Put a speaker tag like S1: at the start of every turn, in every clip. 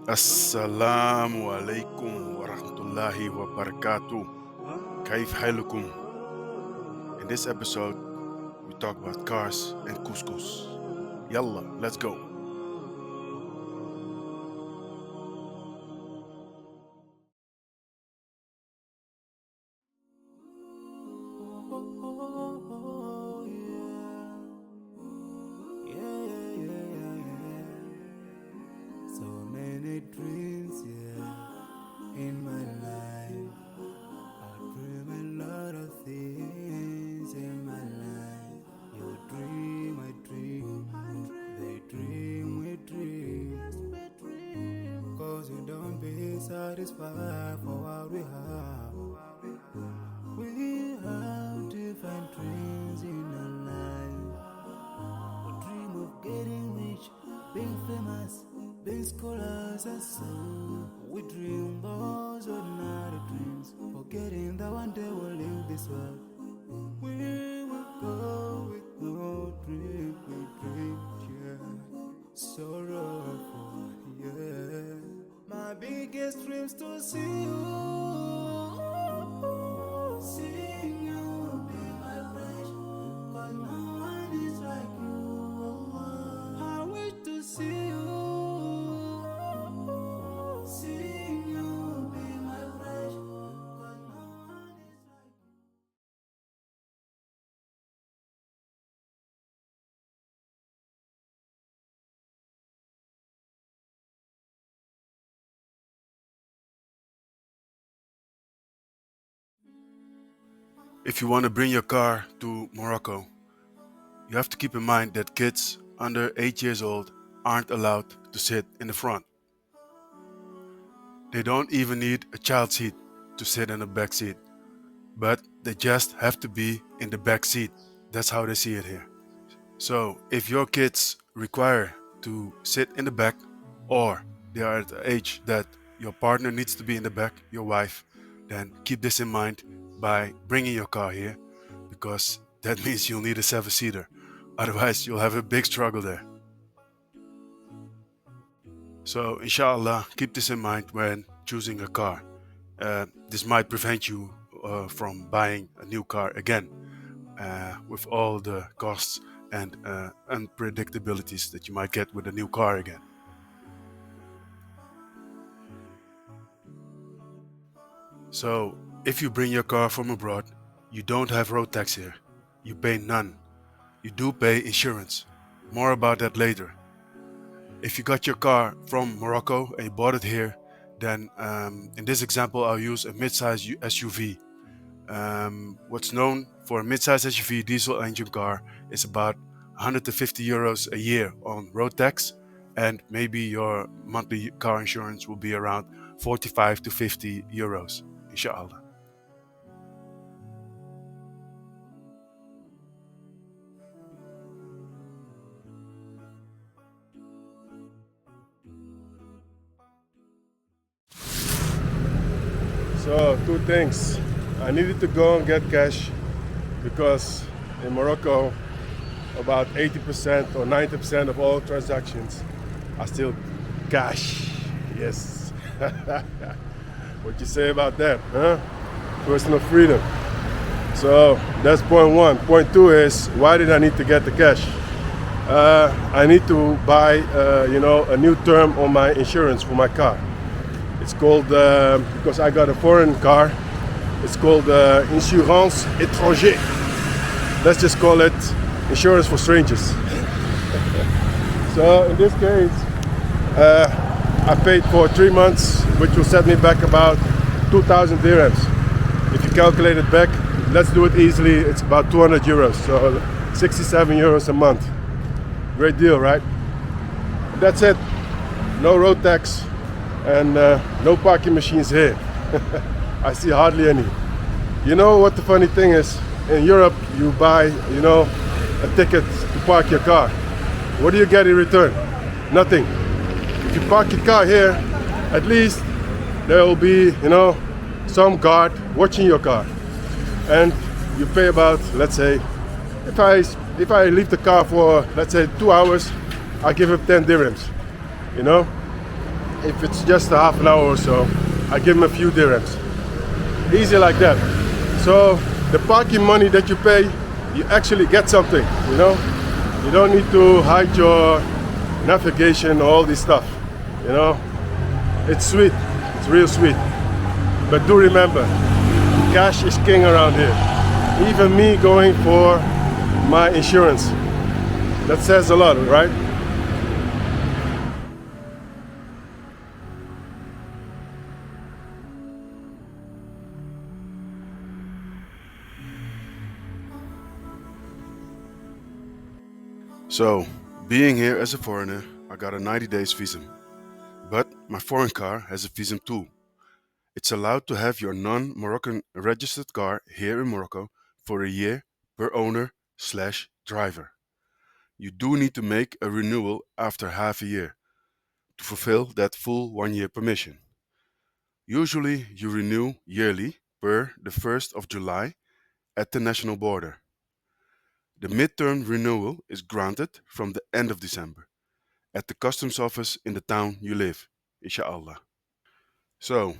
S1: Assalamu alaikum wa rahmatullahi wa barakatuh. Kaif halukum. In this episode, we talk about cars and couscous. Yalla, let's go.
S2: So many dreams, in my life. I dream a lot of things in my life. You dream, I dream. They dream, we dream. Cause we don't be satisfied for what we have. We have different dreams in our life. We dream of getting rich, being famous, being scholars and so. We dream those ordinary dreams, forgetting that one day we'll leave this world. We will go with no dream, we dream, sorrowful, My biggest dreams to see you, seeing you be my friend, cause no one is like you, I wish to see you.
S1: If you want to bring your car to Morocco, you have to keep in mind that kids under 8 years old aren't allowed to sit in the front. They don't even need a child seat to sit in the back seat, but they just have to be in the back seat. That's how they see it here. So if your kids require to sit in the back, or they are at the age that your partner needs to be in the back, your wife, then keep this in mind by bringing your car here, because that means you'll need a 7-seater. Otherwise, you'll have a big struggle there. So, Insha Allah, keep this in mind when choosing a car. This might prevent you from buying a new car again, with all the costs and unpredictabilities that you might get with a new car again. So, if you bring your car from abroad, you don't have road tax here. You pay none. You do pay insurance. More about that later. If you got your car from Morocco and you bought it here, then in this example I'll use a mid-size SUV. What's known for a mid-size SUV diesel engine car is about 150 euros a year on road tax, and maybe your monthly car insurance will be around 45 to 50 euros, inshallah.
S3: So, two things. I needed to go and get cash because in Morocco about 80% or 90% of all transactions are still cash. Yes. What you say about that, huh? Personal freedom. So that's point one. Point two is, why did I need to get the cash? I need to buy a new term on my insurance for my car. It's called, because I got a foreign car, it's called Insurance Étranger. Let's just call it insurance for strangers. So in this case, I paid for 3 months, which will set me back about 2,000 dirhams. If you calculate it back, let's do it easily, it's about 200 euros, so 67 euros a month. Great deal, right? That's it. No road tax and no parking machines here. I see hardly any. You know what the funny thing is? In Europe, you buy, a ticket to park your car. What do you get in return? Nothing. If you park your car here, at least there will be, some guard watching your car. And you pay about, let's say, if I leave the car for, let's say, 2 hours, I give him 10 dirhams. if it's just a half an hour or so, I give him a few dirhams. Easy like that. So the parking money that you pay, you actually get something, you know? You don't need to hide your navigation, all this stuff, you know? It's sweet, it's real sweet. But do remember, cash is king around here. Even me going for my insurance. That says a lot, right?
S1: So, being here as a foreigner, I got a 90 days visa. But my foreign car has a visa too. It's allowed to have your non-Moroccan registered car here in Morocco for a year per owner/driver. You do need to make a renewal after half a year to fulfill that full 1 year permission. Usually you renew yearly per the 1st of July at the national border. The midterm renewal is granted from the end of December at the customs office in the town you live, Insha Allah. So,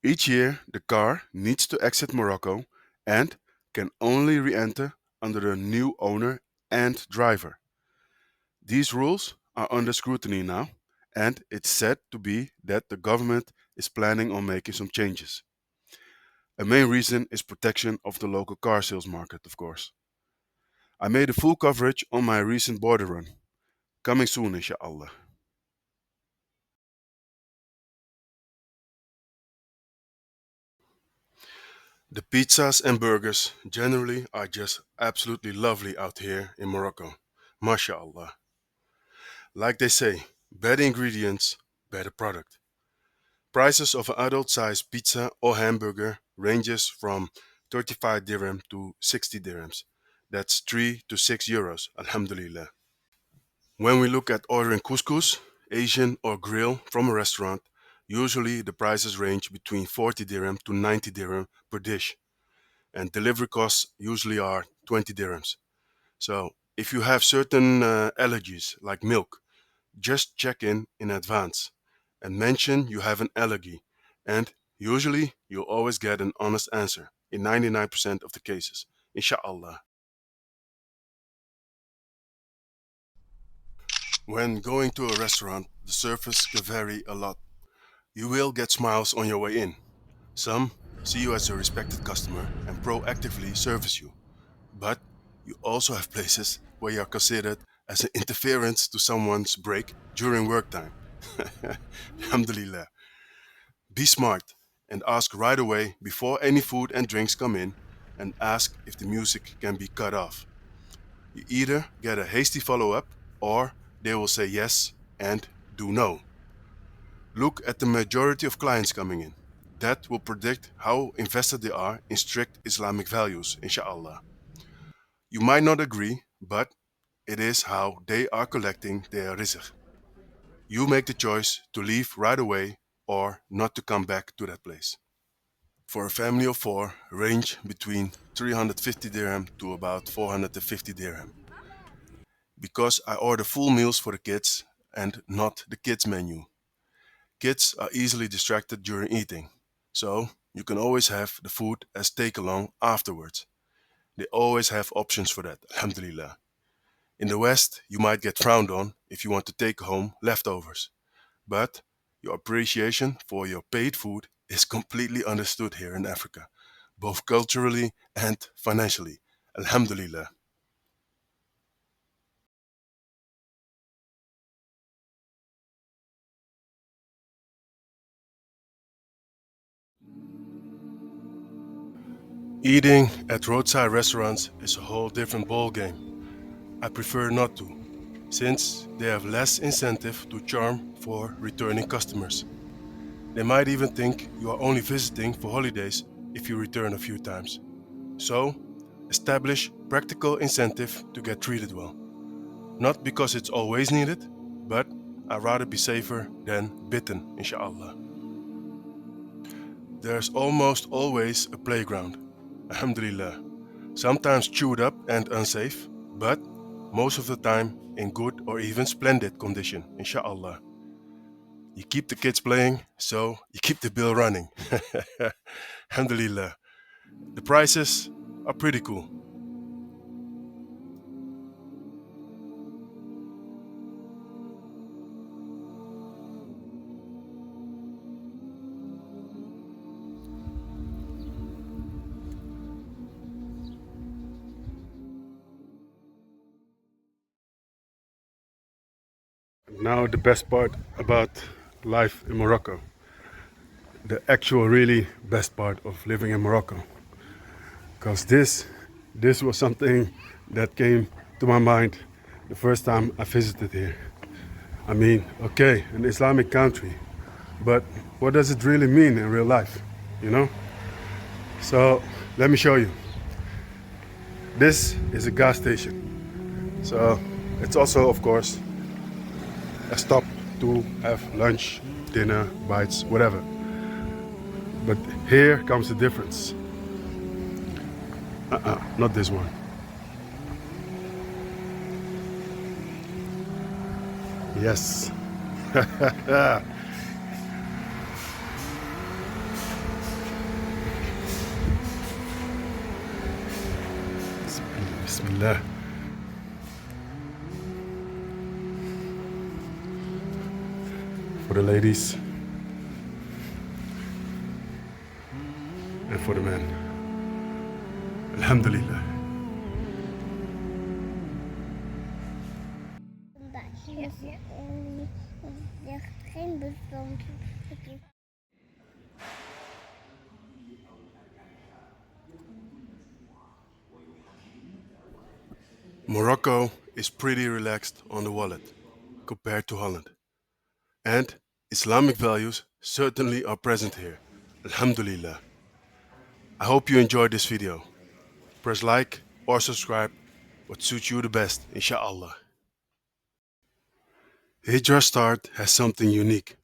S1: each year the car needs to exit Morocco and can only re-enter under a new owner and driver. These rules are under scrutiny now, and it's said to be that the government is planning on making some changes. A main reason is protection of the local car sales market, of course. I made a full coverage on my recent border run. Coming soon, inshallah. The pizzas and burgers generally are just absolutely lovely out here in Morocco. MashaAllah. Like they say, better ingredients, better product. Prices of an adult-sized pizza or hamburger ranges from 35 dirham to 60 dirhams. That's 3 to 6 euros, alhamdulillah. When we look at ordering couscous, Asian or grill from a restaurant, usually the prices range between 40 dirham to 90 dirham per dish, and delivery costs usually are 20 dirhams. So if you have certain allergies like milk, just check in advance and mention you have an allergy, and usually you'll always get an honest answer in 99% of the cases, inshallah. When going to a restaurant, the service can vary a lot. You will get smiles on your way in. Some see you as a respected customer and proactively service you. But you also have places where you are considered as an interference to someone's break during work time. Alhamdulillah. Be smart and ask right away before any food and drinks come in, and ask if the music can be cut off. You either get a hasty follow up or they will say yes and do no. Look at the majority of clients coming in. That will predict how invested they are in strict Islamic values, inshallah. You might not agree, but it is how they are collecting their rizq. You make the choice to leave right away or not to come back to that place. For a family of four, range between 350 dirham to about 450 dirham. Because I order full meals for the kids and not the kids menu. Kids are easily distracted during eating, so you can always have the food as take along afterwards. They always have options for that, alhamdulillah. In the West, you might get frowned on if you want to take home leftovers, but your appreciation for your paid food is completely understood here in Africa, both culturally and financially. Alhamdulillah. Eating at roadside restaurants is a whole different ballgame. I prefer not to, since they have less incentive to charm for returning customers. They might even think you are only visiting for holidays if you return a few times. So, establish practical incentive to get treated well. Not because it's always needed, but I'd rather be safer than bitten, inshallah. There's almost always a playground, alhamdulillah. Sometimes chewed up and unsafe, but most of the time in good or even splendid condition, inshallah.
S3: You keep the kids playing, so you keep the bill running. Alhamdulillah. The prices are pretty cool. Now the best part about life in Morocco. The actual really best part of living in Morocco. Because this was something that came to my mind the first time I visited here. I mean, okay, an Islamic country, but what does it really mean in real life, you know? So let me show you. This is a gas station. So it's also, of course, a stop to have lunch, dinner, bites, whatever. But here comes the difference. Not this one. Yes. Bismillah. For the ladies and for the men. Alhamdulillah.
S4: Geen bestand.
S3: Morocco is pretty relaxed on the wallet compared to Holland. And Islamic values certainly are present here. Alhamdulillah. I hope you enjoyed this video. Press like or subscribe, what suits you the best, Insha Allah. Hijrah Start has something unique.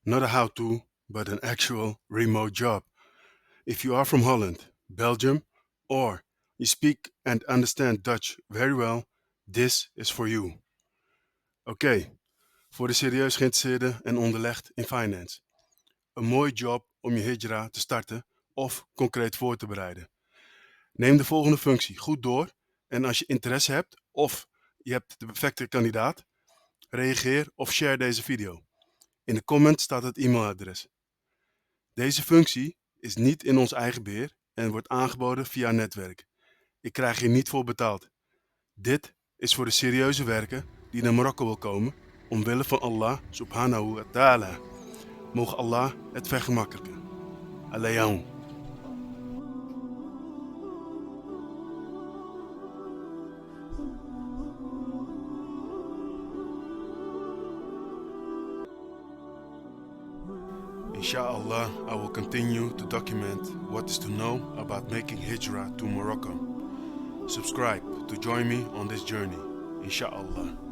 S3: Not a how-to, but an actual remote job. If you are from Holland, Belgium, or you speak and understand Dutch very well, this is for you. Oké, voor de serieus geïnteresseerden en onderlegd in finance. Een mooie job om je hijra te starten of concreet voor te bereiden. Neem de volgende functie goed door en als je interesse hebt of je hebt de perfecte kandidaat, reageer of share deze video. In de comment staat het e-mailadres. Deze functie is niet in ons eigen beheer en wordt aangeboden via netwerk. Ik krijg hier niet voor betaald. Dit is voor de serieuze werker die naar Marokko wil komen, omwille van Allah subhanahu wa ta'ala. Mogen Allah het vergemakkelijken. Alayam. Insha Allah, I will continue to document what is to know about making hijrah to Morocco. Subscribe to join me on this journey. Insha Allah.